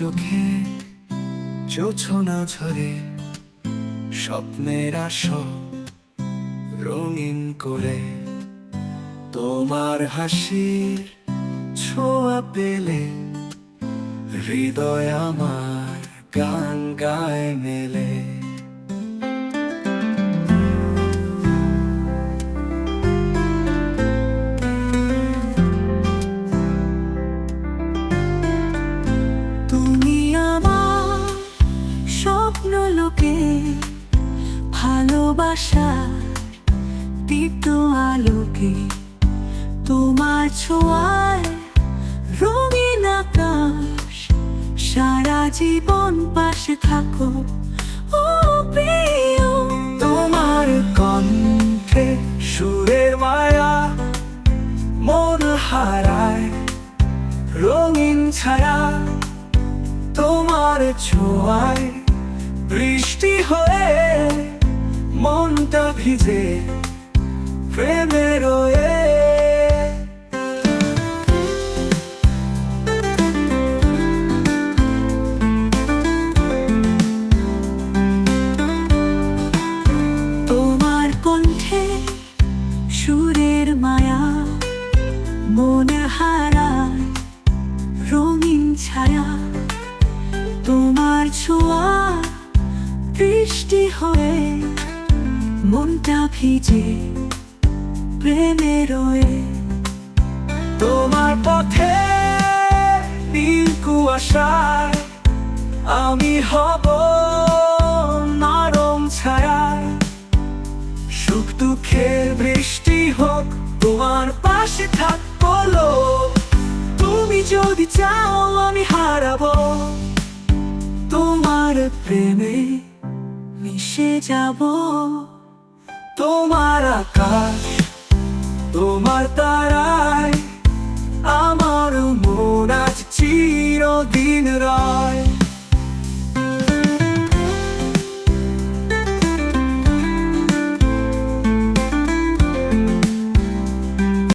চোখে জোছনা ঝরে স্বপ্নের আসো রঙিন করে তোমার হাসির ছোঁয়া পেলে হৃদয় আমার গান গায় মেলে। তুমি আমার স্বপ্ন লোকে ভালোবাসা দীপ্ত আলোকে তোমার ছোঁয়ায় রঙিন আকাশ সারা জীবন পাশে থাকো ও প্রিয়। তোমার কণ্ঠে সুরের মায়া মন হারায় রঙিন ছায়া তোমার ছোঁয়ায় বৃষ্টি হয়ে মনটা ভিজে প্রেমে রয়ে। তোমার কণ্ঠে সুরের মায়া মন হারায় রঙিন ছায়া তোমার ছোঁয়া বৃষ্টি হয়ে মনটা ভিজে প্রেমে রয়ে। তোমার পথে নীল কুয়াশায় আমি হব নরম ছায়া সুখ দুঃখের বৃষ্টি হোক তোমার পাশে থাকবো লোক। তুমি যদি চাও আমি হারাবো তোমার প্রেমে মিশে যাব। তোমার আকাশ তোমার তারায় আমার মন আজ চিরদিন রয়।